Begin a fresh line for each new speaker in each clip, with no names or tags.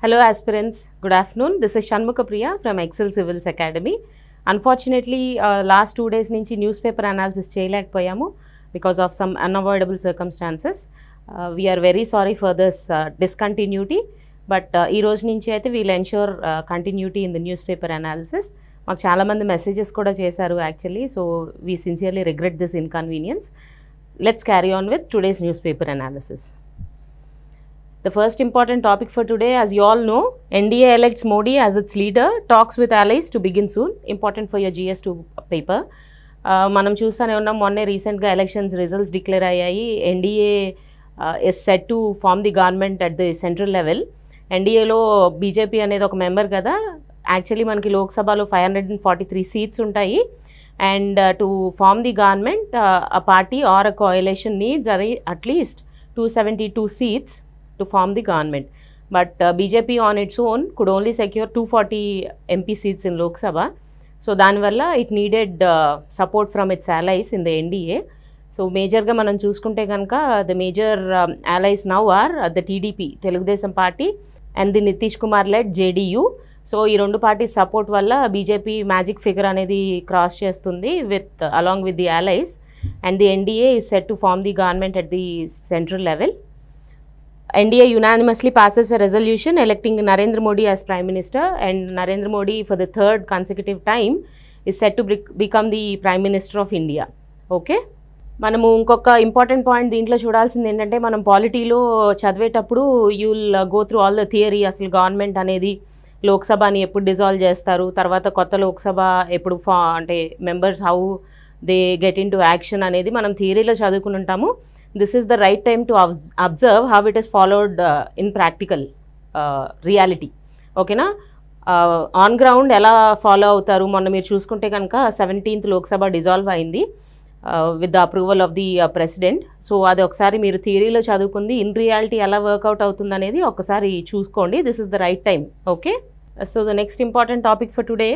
Hello aspirants, good afternoon. This is Shanmukha Priya from Excel Civils Academy. Unfortunately, last 2 days nunchi newspaper analysis cheyalekapoyamu because of some unavoidable circumstances. We are very sorry for this discontinuity, but ee roju nunchi aithe we will ensure continuity in the newspaper analysis. Maaku chaala mandi messages kuda chesaru actually, so we sincerely regret this inconvenience. Let's carry on with today's newspaper analysis. The first important topic for today, as you all know, NDA elects Modi as its leader, talks with allies to begin soon. Important for your GS2 paper. మనం చూస్తూనే ఉన్నాం, మొన్నే రీసెంట్గా elections results declare అయ్యాయి. NDA is set to form the government at the central level. ఎన్డీఏలో BJP అనేది ఒక member కదా. యాక్చువల్లీ మనకి లోక్సభలో 543 సీట్స్ ఉంటాయి. And to form the government a party or a coalition needs at least 272 seats to form the government. But BJP on its own could only secure 240 MP seats in Lok Sabha. So danivalla it needed support from its allies in the NDA. So major ga manam chusukunte ganaka the major allies now are the TDP, Telugu Desam Party, and the Nitish Kumar led JDU. So ee rendu parties support valla BJP magic figure anedi cross chestundi with along with the allies, and the NDA is set to form the government at the central level. NDA unanimously passes a resolution electing Narendra Modi as Prime Minister, and Narendra Modi for the third consecutive time is set to become the Prime Minister of India. Okay? మనము ఇంకొక important point దీంట్లో చూడాల్సింది ఏంటంటే, మనం పాలిటీలో చదివేటప్పుడు you will go through all the theory. అసలు government అనేది లోక్సభని ఎప్పుడు డిజాల్వ్ చేస్తారు, తర్వాత కొత్త లోక్సభ ఎప్పుడు అంటే members how they get in to action అనేది మనం థియరీలో చదువుకుని ఉంటాము. This is the right time to observe how it is followed in practical reality. ఓకేనా, ఆన్ గ్రౌండ్ ఎలా ఫాలో అవుతారు. మొన్న మీరు చూసుకుంటే కనుక 17th లోక్సభ డిజాల్వ్ అయింది with the approval of the president. So అది ఒకసారి మీరు థియరీలో చదువుకుంది, ఇన్ రియాలిటీ ఎలా వర్కౌట్ అవుతుంది అనేది ఒకసారి చూసుకోండి. This is the right time. Okay, so the next important topic for today,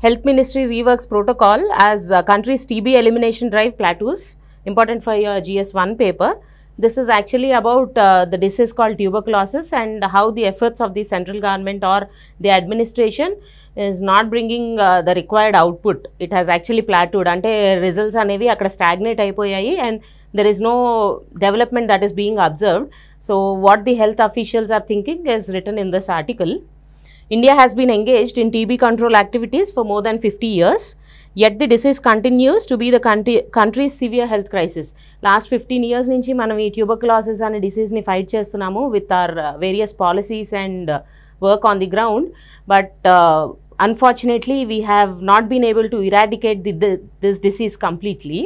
health ministry reworks protocol as countries TB elimination drive plateaus. Important for your GS1 paper. This is actually about the disease called tuberculosis and how the efforts of the central government or the administration is not bringing the required output. It has actually plateaued. Ante results anevi akkada stagnate ayipoyayi and there is no development that is being observed. So what the health officials are thinking is written in this article. India has been engaged in TB control activities for more than 50 years. Yet the disease continues to be the country's severe health crisis. Last 15 years నుంచి మనం ఈ tuberculosis అనే డిసీజ్ని fight చేస్తున్నాము with our various policies and work on the ground. But unfortunately we have not been able to eradicate this disease completely.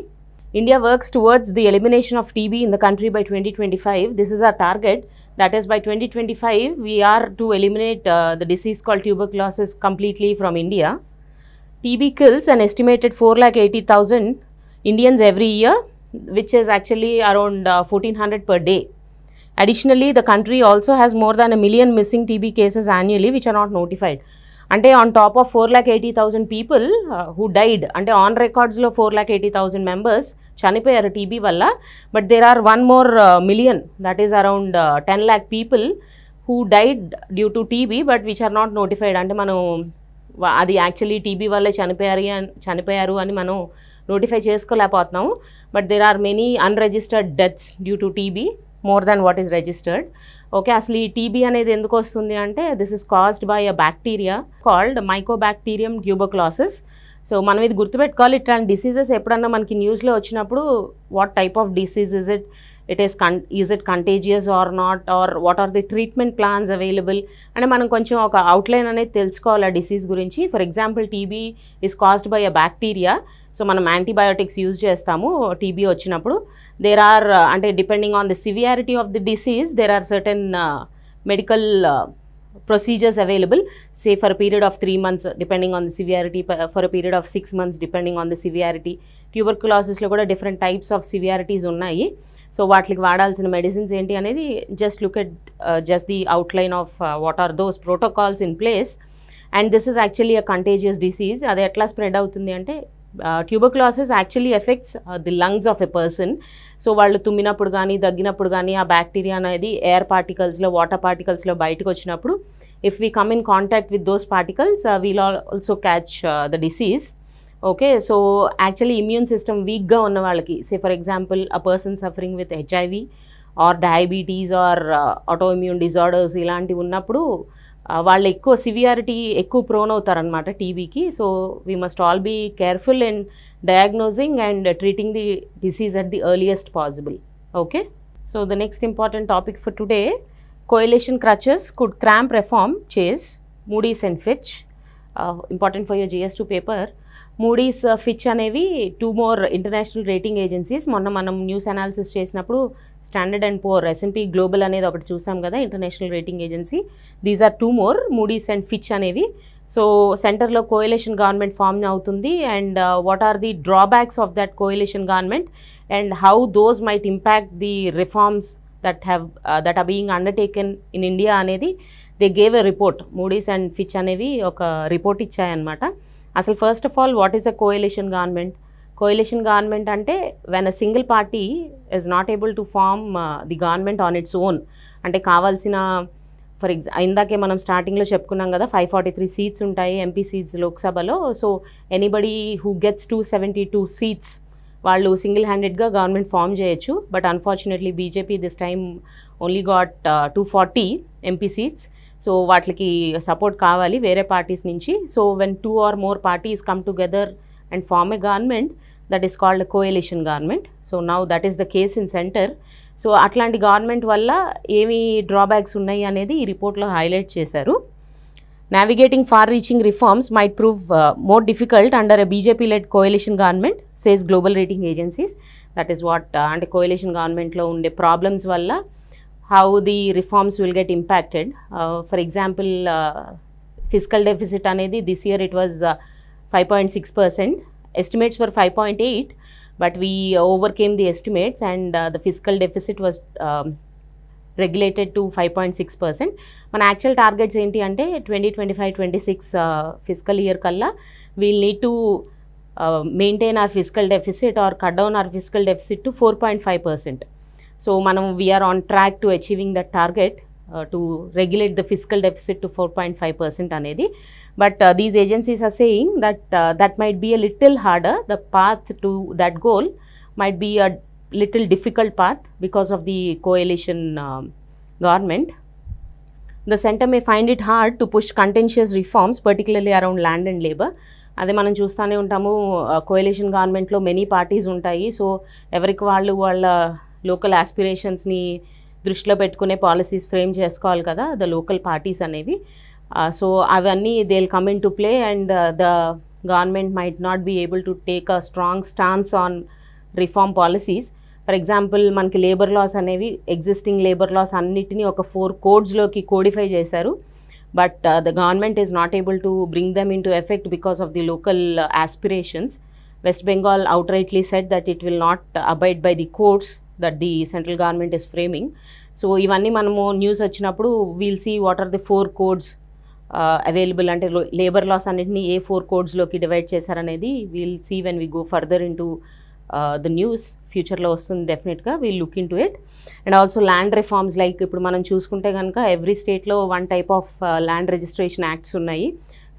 India works towards the elimination of TB in the country by 2025. This is our target. That is, by 2025, we are to eliminate the disease called tuberculosis completely from India. TB kills an estimated 480,000 Indians every year, which is actually around 1,400 per day. Additionally, the country also has more than 1 million missing TB cases annually, which are not notified. అంటే on top of 480,000 people who died, అంటే on రికార్డ్స్లో 480,000 members చనిపోయారు TB వల్ల. But there are 1 more million, that is around 10 lakh people who died due to TB but which are not notified. అంటే మనం అది actually TB వల్లే చనిపోయారు అని మనం నోటిఫై చేసుకోలేకపోతున్నాము. But there are many unregistered deaths due to TB, more than what is registered. Okay, అసలు ఈ టీబీ అనేది ఎందుకు వస్తుంది అంటే, this is caused by a bacteria called mycobacterium tuberculosis. So మనం ఇది గుర్తుపెట్టుకోవాలి. ఇట్లాంటి డిసీజెస్ ఎప్పుడన్నా మనకి న్యూస్లో వచ్చినప్పుడు what type of disease is it, is it contagious or not, or what are the treatment plans available అని మనం కొంచెం ఒక అవుట్లైన్ అనేది తెలుసుకోవాలి ఆ డిసీజ్ గురించి. For example, TB is caused by a bacteria. So మనం యాంటీబయోటిక్స్ యూజ్ చేస్తాము టీబీ వచ్చినప్పుడు. దేర్ ఆర్ అంటే depending on the severity of the disease there are certain medical procedures available, say for a period of 3 months depending on the severity, for a period of 6 months depending on the severity. Tuberculosis lo kuda different types of severities unnayi. So vaatiki vaadalsina medicines enti anedi just look at just the outline of what are those protocols in place. And this is actually a contagious disease. Adi etla spread avutundi ante tuberculosis actually affects the lungs of a person. So వాళ్ళు తుమ్మినప్పుడు కానీ దగ్గినప్పుడు కానీ ఆ bacteria అనేది air పార్టికల్స్లో water పార్టికల్స్లో బయటకు వచ్చినప్పుడు if we come in contact with those particles, we'll also catch the disease. Okay, so actually immune system weak ga unna vallaki, say for example a person suffering with HIV or diabetes or autoimmune disorders ilanti unnappudu వాళ్ళు ఎక్కువ severity ఎక్కువ prone అవుతారనమాట టీబీకి. So we must all be careful in diagnosing and treating the disease at the earliest possible. Okay, so the next important topic for today, coalition crutches could cramp reform chase Moody's and Fitch. Important for your GS2 paper. Moody's, Fitch అనేవి 2 more international rating agencies. మొన్న మనం news analysis చేసినప్పుడు standard and poor, S&P global అనేది ఒకటి చూసాం కదా international rating agency. These are 2 more, Moody's and Fitch అనేవి. So సెంటర్లో కోయలేషన్ గవర్నమెంట్ ఫామ్ అవుతుంది. And what are the drawbacks of that coalition government and how those might impact the reforms that are being undertaken in India అనేది they gave a report. Moody's and Fitch అనేవి ఒక report ఇచ్చాయన్నమాట. అసలు first of all what is a coalition government? Coalition government అంటే when a single party is not able to form the government on its own, అంటే కావాల్సిన ఇందాకే మనం స్టార్టింగ్లో చెప్పుకున్నాం కదా 543 సీట్స్ ఉంటాయి ఎంపీ సీట్స్ లోక్సభలో. So anybody who gets 272 seats వాళ్ళు సింగిల్ హ్యాండెడ్గా గవర్నమెంట్ ఫామ్ చేయొచ్చు. But unfortunately BJP this time only got 240 MP seats. So వాటికి సపోర్ట్ కావాలి వేరే పార్టీస్ నుంచి. So when 2 or more parties come together and form a government, that is called a coalition government. So now that is the case in center. So అట్లాంటి government వల్ల ఏమి drawbacks ఉన్నాయి అనేది ఈ రిపోర్ట్లో హైలైట్ చేశారు. Navigating far-reaching reforms might prove more difficult under a BJP-led coalition government, says global rating agencies. That is what and coalition government lo unde problems valla how the reforms will get impacted. For example, fiscal deficit anedi this year it was 5.6%. Estimates were 5.8, but we overcame the estimates and the fiscal deficit was regulated to 5.6%. మన actual targets ఏంటి అంటే 2025-26 fiscal year కల్లా we'll need to maintain our fiscal deficit or cut down our fiscal deficit to 4.5%. So మనం we're on track to achieving that target to regulate the fiscal deficit to 4.5% అనేది. But these agencies are saying that might be a little harder, the path to that goal might be a little difficult path because of the coalition government. The center may find it hard to push contentious reforms, particularly around land and labor. అదే మనం చూస్తూనే ఉంటాము coalition గవర్నమెంట్లో many parties ఉంటాయి. So ఎవరికి వాళ్ళు వాళ్ళ local ఆస్పిరేషన్స్ని దృష్టిలో పెట్టుకునే పాలసీస్ ఫ్రేమ్ చేసుకోవాలి కదా ద లోకల్ పార్టీస్ అనేవి. సో అవన్నీ they will come into play and the government might not be able to take a strong stance on reform policies. For example మనకి లేబర్ లాస్ అనేవి existing labour laws అన్నిటినీ ఒక 4 కోడ్స్లోకి codify చేశారు. But the government is not able to bring them into effect because of the local aspirations. West Bengal outrightly said that it will not abide by the codes that the central government is framing. So ఇవన్నీ మనము news వచ్చినప్పుడు we'll see what are the 4 codes available, అంటే labour laws అన్నింటినీ a 4 కోడ్స్లోకి divide చేశారనేది we'll see when we go further into the news. ఫ్యూచర్లో వస్తుంది డెఫినెట్గా, we'll look into it. And also land reforms, like ఇప్పుడు మనం చూసుకుంటే కనుక ఎవ్రీ స్టేట్లో 1 type of land registration acts ఉన్నాయి.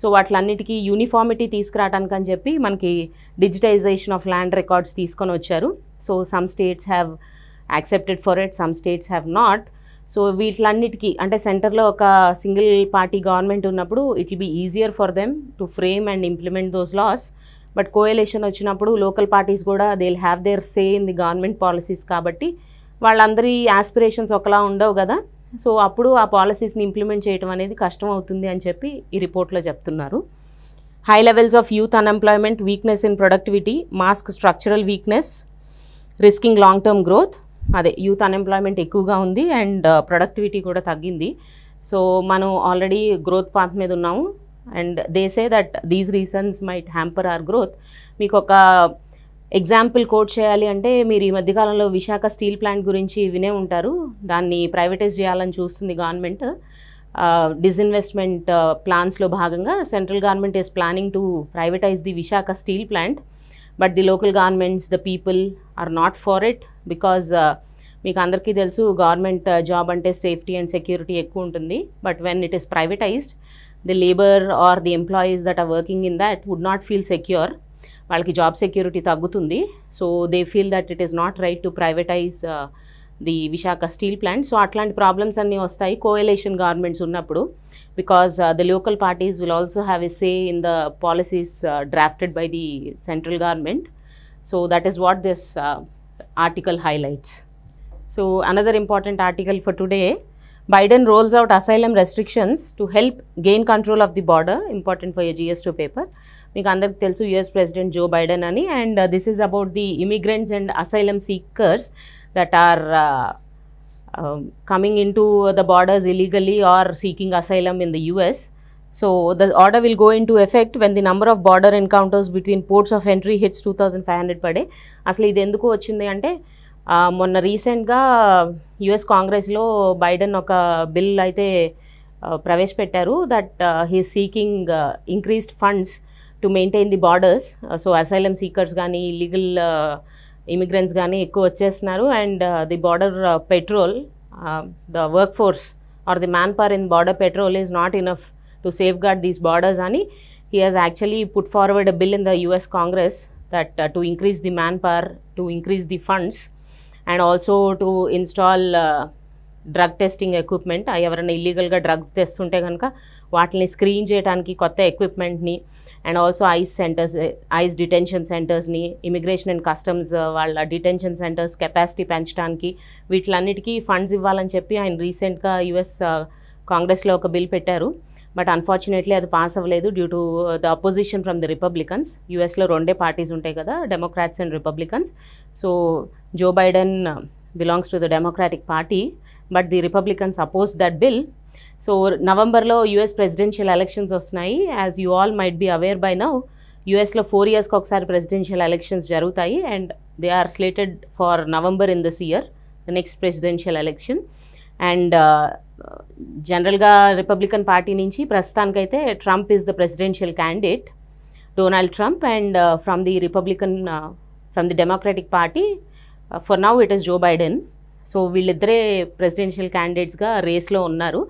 సో వాటిలన్నిటికీ యూనిఫార్మిటీ తీసుకురావడానికి అని చెప్పి మనకి డిజిటైజేషన్ ఆఫ్ ల్యాండ్ రికార్డ్స్ తీసుకొని వచ్చారు. So some states have accepted for it, some states have not. So వీటిలన్నిటికీ అంటే సెంటర్లో ఒక సింగిల్ పార్టీ గవర్నమెంట్ ఉన్నప్పుడు it will be easier for them to frame and implement those laws. But coalition వచ్చినప్పుడు local parties కూడా they will have their say in the government policies, కాబట్టి వాళ్ళందరి aspirations ఒకలా ఉండవు కదా. సో అప్పుడు ఆ పాలసీస్ని ఇంప్లిమెంట్ చేయడం అనేది కష్టం అవుతుంది అని చెప్పి ఈ రిపోర్ట్లో చెప్తున్నారు. High levels of youth unemployment, weakness in productivity, mask structural weakness, risking long term growth. అదే యూత్ అన్ఎంప్లాయ్మెంట్ ఎక్కువగా ఉంది అండ్ ప్రొడక్టివిటీ కూడా తగ్గింది. సో మనం ఆల్రెడీ గ్రోత్ పాత్ మీద ఉన్నాము and they say that these reasons might hamper our growth. మీకు ఒక ఎగ్జాంపుల్ కోట్ చేయాలి అంటే మీరు ఈ మధ్యకాలంలో విశాఖ స్టీల్ ప్లాంట్ గురించి వినే ఉంటారు. దాన్ని ప్రైవేటైజ్ చేయాలని చూస్తుంది గవర్నమెంట్. డిస్ఇన్వెస్ట్మెంట్ ప్లాన్స్లో భాగంగా central government is planning to privatise the Visakha steel plant. But the local governments, the people are not for it because మీకు అందరికీ తెలుసు గవర్నమెంట్ జాబ్ అంటే సేఫ్టీ అండ్ సెక్యూరిటీ ఎక్కువ ఉంటుంది. But when it is privatised, the labour or the employees that are working in that would not feel secure. వాళ్ళకి job security తగ్గుతుంది. So they feel that it is not right to privatise the Visakha steel plant. So అట్లాంటి problems అన్నీ వస్తాయి కోఎలేషన్ governments ఉన్నప్పుడు, because the local parties will also have a say in the policies drafted by the central government. So that is what this article highlights. So another important article for today, Biden rolls out asylum restrictions to help gain control of the border. Important for your GS2 paper. Meeku andariki telusu US President Joe Biden ani, and this is about the immigrants and asylum seekers that are coming into the borders illegally or seeking asylum in the US. So the order will go into effect when the number of border encounters between ports of entry hits 2,500 per day. అసలు ఇది ఎందుకు వచ్చింది అంటే మొన్న రీసెంట్గా US కాంగ్రెస్లో Biden ఒక bill అయితే ప్రవేశపెట్టారు that he seeking increased funds to maintain the borders. So asylum seekers కానీ ఇల్లీగల్ ఇమిగ్రెంట్స్ కానీ ఎక్కువ వచ్చేస్తున్నారు, and the border patrol, the workforce or the manpower in border patrol is not enough to safeguard these borders. Ani he has actually put forward a bill in the US Congress that to increase the manpower, to increase the funds, and also to install drug testing equipment. ఎవరైనా ఇల్లీగల్గా drugs తెస్తుంటే కనుక వాటిని screen చేయడానికి కొత్త ఎక్విప్మెంట్ని, and also ICE detention సెంటర్స్ని, immigration and customs వాళ్ళ detention centres capacity పెంచడానికి, వీటిలన్నిటికీ ఫండ్స్ ఇవ్వాలని చెప్పి ఆయన రీసెంట్గా యుఎస్ కాంగ్రెస్లో ఒక బిల్ పెట్టారు. బట్ అన్ఫార్చునేట్లీ అది పాస్ అవ్వలేదు due to the opposition from the Republicans. యూఎస్లో రెండే పార్టీస్ ఉంటాయి కదా, Democrats and Republicans. So Joe Biden belongs to the Democratic party, but the Republicans oppose that bill. So నవంబర్లో యూఎస్ ప్రెసిడెన్షియల్ ఎలక్షన్స్ వస్తున్నాయి. As you all might be aware by now, యూఎస్లో 4 yearsకి ఒకసారి presidential elections జరుగుతాయి, and they are slated for November in this year, the next presidential election. And జనరల్గా Republican party నుంచి ప్రస్తుతానికైతే Trump is the presidential candidate, Donald Trump, and from the Democratic party for now it is Joe Biden. So వీళ్ళిద్దరే presidential క్యాండిడేట్స్గా రేస్లో ఉన్నారు.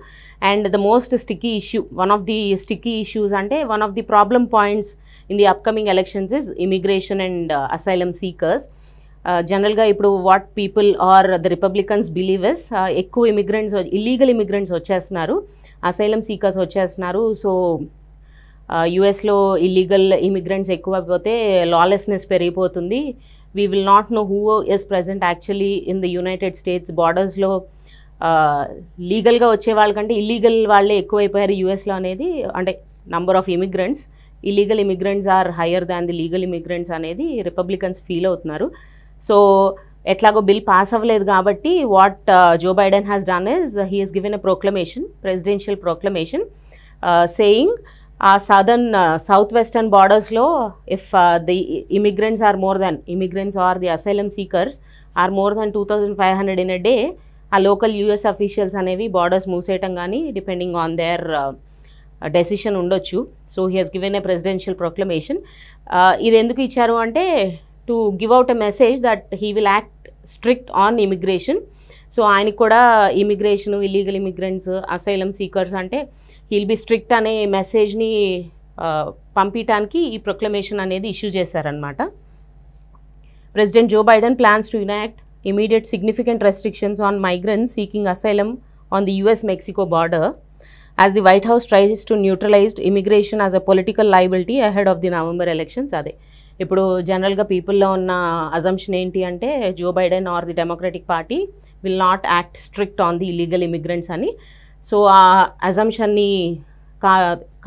And the most sticky issue, one of the sticky issues అంటే one of the problem points in the upcoming elections is immigration and asylum seekers. జనరల్గా ఇప్పుడు what people are the Republicans believe is ఎక్కువ immigrants, illegal immigrants వచ్చేస్తున్నారు, asylum seekers వచ్చేస్తున్నారు. So యుఎస్లో illegal immigrants ఎక్కువ అయిపోతే లాలెస్నెస్ పెరిగిపోతుంది. We will not know who is present actually in the United States బార్డర్స్లో. లీగల్గా వచ్చే వాళ్ళకంటే ఇల్లీగల్ వాళ్ళే ఎక్కువైపోయారు యుఎస్లో అనేది, అంటే number of immigrants, illegal immigrants are higher than the legal immigrants అనేది రిపబ్లికన్స్ ఫీల్ అవుతున్నారు. సో ఎట్లాగో బిల్ పాస్ అవ్వలేదు కాబట్టి what Joe Biden has done is he Hess given a proclamation, presidential proclamation, saying south western బార్డర్స్లో if the immigrants are the asylum seekers are more than 2,500 in a day, ఆ local US officials అనేవి borders మూసేయటం కానీ depending on their decision ఉండొచ్చు. So he Hess given a presidential proclamation. ఇది ఎందుకు ఇచ్చారు అంటే to give out a message that he will act strict on immigration. So ఆయనకు కూడా immigration, illegal immigrants, asylum seekers అంటే హీల్ బి స్ట్రిక్ట్ అనే మెసేజ్ని పంపించడానికి ఈ ప్రొక్లమేషన్ అనేది ఇష్యూ చేశారనమాట. President Joe Biden plans to enact immediate significant restrictions on migrants seeking asylum on the US-Mexico border as the White House tries to neutralize immigration as a political liability ahead of the November elections. అదే ఇప్పుడు జనరల్గా పీపుల్లో ఉన్న assumption ఏంటి అంటే Joe Biden or the Democratic party will not act strict on the illegal immigrants అని. So ఆ అజంప్షన్ని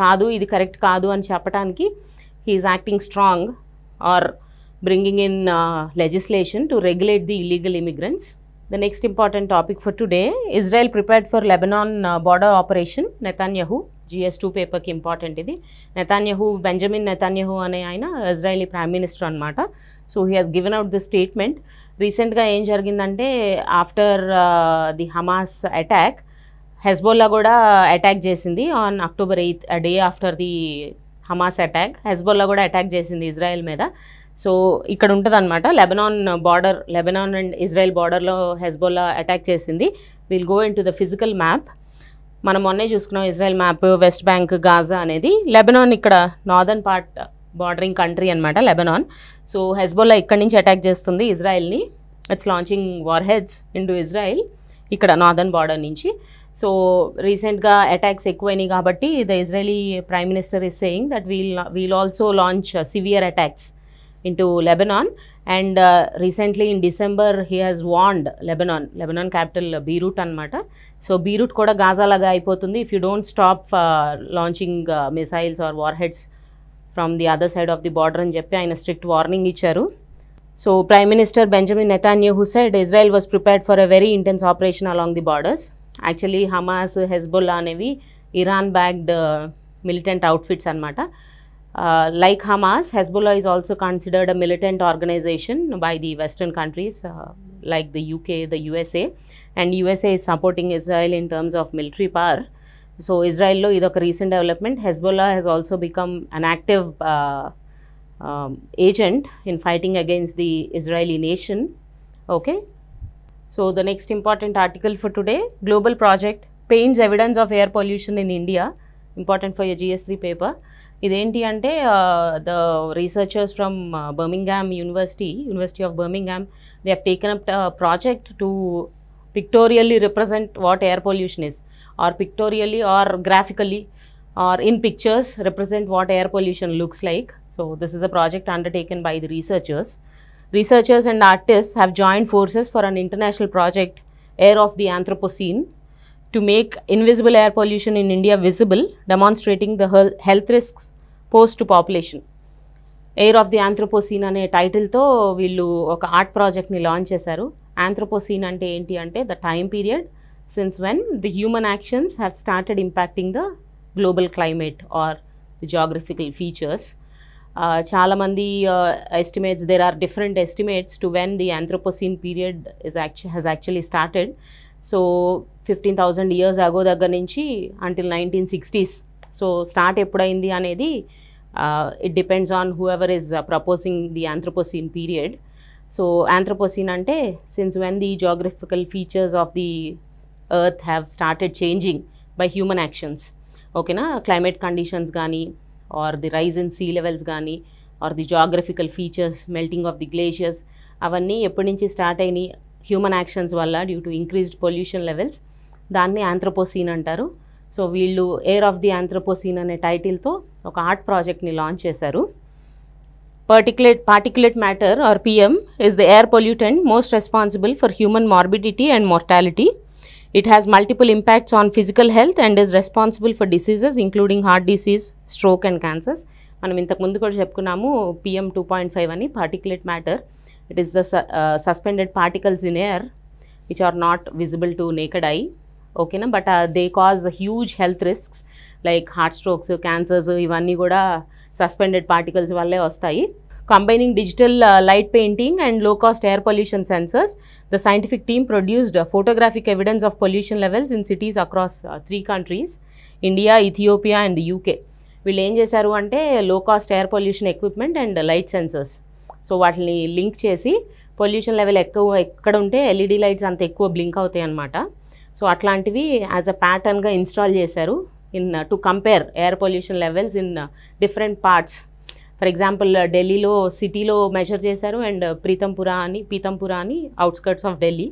కాదు, ఇది కరెక్ట్ కాదు అని చెప్పడానికి he's acting strong or bringing in legislation to regulate the illegal immigrants. The next important topic for today, Israel prepared for Lebanon border operation. Netanyahu, GS2 paper ki important idi. Netanyahu, Benjamin Netanyahu ane aina Israeli prime minister anamata. So he has given out this statement. Recent ga em jarigindante after the Hamas attack, Hezbollah kuda attack chesindi on October 8th, a day after the Hamas attack. Hezbollah kuda attack chesindi Israel meda. So ఇక్కడ ఉంటుంది అనమాట Lebanon border, Lebanon and Israel బార్డర్లో Hezbollah attack చేసింది. Will go into the physical map. మనం మొన్నే చూసుకున్నాం Israel map, West Bank, Gaza అనేది. Lebanon ఇక్కడ నార్దర్న్ పార్ట్ బార్డరింగ్ కంట్రీ అనమాట లెబనాన్. సో హెజ్బోల్లా ఇక్కడ నుంచి అటాక్ చేస్తుంది ఇజ్రాయెల్ని. It's launching warheads into Israel ఇక్కడ నార్దర్న్ బార్డర్ నుంచి. సో రీసెంట్గా అటాక్స్ ఎక్కువైనాయి కాబట్టి the Israeli prime minister is saying that we'll also launch severe attacks into Lebanon, and recently in December he has warned Lebanon capital Beirut anamata. So Beirut kuda Gaza laga ayipotundi if you don't stop launching missiles or warheads from the other side of the border అని చెప్పి ఆయన strict warning ఇచ్చారు. So prime minister Benjamin నెతాన్యాహు said Israel was prepared for a very intense operation along the borders. Actually Hamas, Hezbollah అనేవి Iran backed militant outfits అనమాట. Like Hamas, Hezbollah is also considered a militant organization by the Western countries like the UK, the USA, and USA is supporting Israel in terms of military power. So Israel lo idoka recent development. Hezbollah has also become an active agent in fighting against the Israeli nation. Okay. So the next important article for today, global project paints evidence of air pollution in India. Important for your GS3 paper. ఇదేంటి అంటే the researchers from Birmingham university of Birmingham, they have taken up project to pictorially represent what air pollution is, or pictorially or graphically or in pictures represent what air pollution looks like. So this is a project undertaken by the researchers. Researchers and artists have joined forces for an international project, Air of the Anthropocene, to make invisible air pollution in India visible, demonstrating the health risks posed to population. Air of the Anthropocene అనే టైటిల్తో వీళ్ళు ఒక art ప్రాజెక్ట్ని launch చేశారు. ఆంథ్రోపోసీన్ అంటే ఏంటి అంటే the time period since when the human actions have started impacting the global climate or the geographical features. చాలామంది estimates, there are different estimates to when the anthropocene period has actually started. So 15,000 years ago దగ్గర నుంచి until 1960s. So start ఎప్పుడైంది అనేది it depends on whoever is proposing the anthropocene period. So anthropocene అంటే since when the geographical features of the earth have started changing by human actions. ఓకేనా, climate conditions కానీ or the rise in sea levels కానీ or the geographical features, melting of the glaciers, అవన్నీ ఎప్పటి నుంచి start అయినాయి human actions వల్ల due to increased pollution levels. దాన్ని anthropocene అంటారు. సో వీళ్ళు ఎయిర్ ఆఫ్ ది ఆంథ్రోపోసీన్ అనే టైటిల్తో ఒక ఆర్ట్ ప్రాజెక్ట్ని లాంచ్ చేశారు. Particulate matter or PM is the air pollutant most responsible for human morbidity and mortality. It has multiple impacts on physical health and is responsible for diseases including heart disease, stroke and cancers. మనం ఇంతకు ముందు కూడా చెప్పుకున్నాము PM 2.5 అని particulate matter. It is the suspended particles in air which are not visible to naked eye. Okay na, but they cause huge health risks like heart strokes, cancers, ivanni kuda suspended particles valle vastayi. Combining digital light painting and low cost air pollution sensors, the scientific team produced photographic evidence of pollution levels in cities across 3 countries, India, Ethiopia and the UK. వీళ్ళు ఏం చేశారు అంటే లో cost air pollution equipment and light sensors, so వాటిని link చేసి pollution level ఎక్కడ ఉంటే LED lights అంత ఎక్కువ బ్లింక్ అవుతాయి అన్నమాట. సో అట్లాంటివి యాజ్ అ ప్యాటర్న్గా ఇన్స్టాల్ చేశారు in to compare air pollution levels in different parts. For example ఢిల్లీలో సిటీలో మెజర్ చేశారు అండ్ పీతంపుర అని అవుట్స్కర్ట్స్ ఆఫ్ ఢిల్లీ,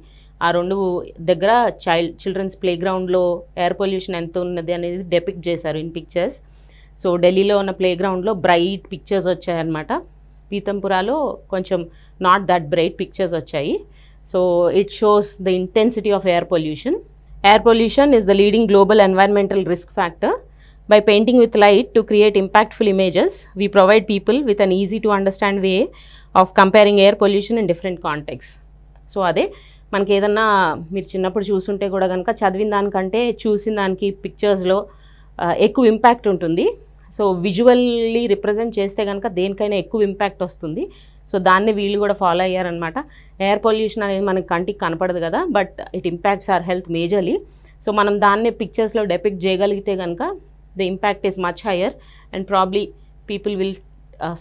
ఆ రెండు దగ్గర చిల్డ్రన్స్ ప్లే గ్రౌండ్లో ఎయిర్ పొల్యూషన్ ఎంత ఉన్నది అనేది డెపిక్ట్ చేశారు ఇన్ పిక్చర్స్. సో ఢిల్లీలో ఉన్న ప్లే గ్రౌండ్లో బ్రైట్ పిక్చర్స్ వచ్చాయన్నమాట, పీతంపురాలో కొంచెం నాట్ దట్ బ్రైట్ పిక్చర్స్ వచ్చాయి. So it shows the intensity of air pollution. Air pollution is the leading global environmental risk factor. By painting with light to create impactful images, we provide people with an easy to understand way of comparing air pollution in different contexts. So అదే మనకి ఏదన్నా మీరు చిన్నప్పుడు చూసుంటే కూడా కనుక చదివిన దానికంటే చూసిన దానికి పిక్చర్స్లో ఎక్కువ ఇంపాక్ట్ ఉంటుంది. సో విజువల్లీ రిప్రజెంట్ చేస్తే కనుక దేనికైనా ఎక్కువ ఇంపాక్ట్ వస్తుంది. సో దాన్ని వీళ్ళు కూడా ఫాలో అయ్యారనమాట. ఎయిర్ పొల్యూషన్ అనేది మనకి కంటికి కనపడదు కదా, but it impacts our health majorly. So మనం దాన్ని పిక్చర్స్లో డెపిక్ట్ చేయగలిగితే కనుక the impact is much higher and probably people will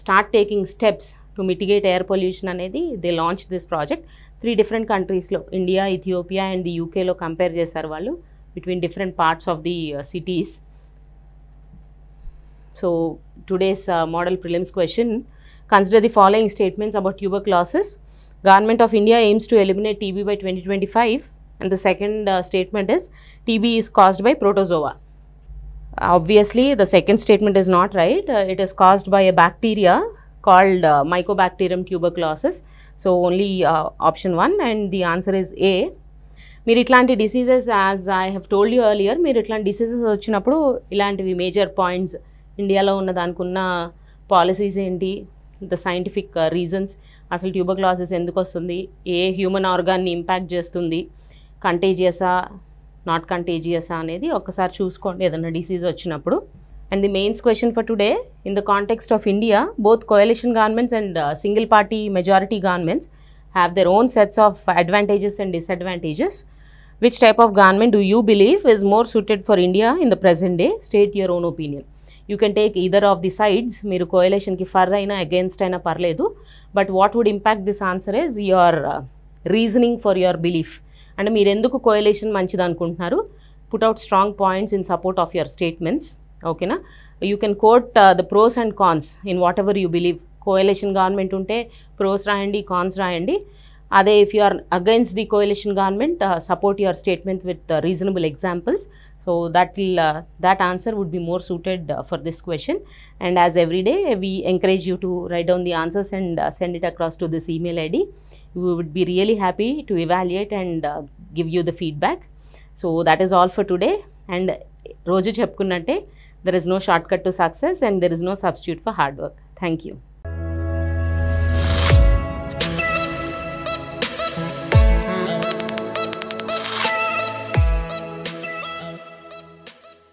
start taking steps to mitigate air pollution అనేది they launch this project 3 different countries లో ఇండియా, ఇథియోపియా అండ్ ది యూకేలో compare చేశారు వాళ్ళు between different parts of the cities. So today's model prelims question, consider the following statements about tuberculosis. Government of India aims to eliminate TB by 2025, and the second statement is TB is caused by protozoa. Obviously the second statement is not right. It is caused by a bacteria called Mycobacterium tuberculosis. So only option 1, and the answer is A. మీరు ఇట్లాంటి diseases, as I have told you earlier, మీరు ఇట్లాంటి diseases వచ్చినప్పుడు ఇలాంటివి major points, ఇండియాలో ఉన్న దానికి ఉన్న పాలసీస్ ఏంటి, ద సైంటిఫిక్ రీజన్స్, అసలు ట్యూబర్క్లోసిస్ ఎందుకు వస్తుంది, ఏ హ్యూమన్ ఆర్గాన్ని ఇంపాక్ట్ చేస్తుంది, కంటేజియసా నాట్ కంటేజియసా అనేది ఒక్కసారి చూసుకోండి ఏదైనా డిసీజ్ వచ్చినప్పుడు. And the mains question for today, in the context of India both coalition governments and single party majority governments have their own sets of advantages and disadvantages. Which type of government do you believe is more suited for India in the present day? State your own opinion. You can take either of the sides. Meeru coalition ki for aina against aina parledu, but what would impact this answer is your reasoning for your belief. And meer enduku coalition manchidi anukuntunnaru, put out strong points in support of your statements. Okay na, you can quote the pros and cons in whatever you believe. Coalition government ఉంటే pros రాయండి, cons రాయండి. అదే if you are against the coalition government, support your statement with reasonable examples. So that answer would be more suited for this question. And as every day we encourage you to write down the answers and send it across to this email ID. We would be really happy to evaluate and give you the feedback. So that is all for today. And రోజు చెప్పుకున్నట్టే, there is no shortcut to success and there is no substitute for hard work. Thank you.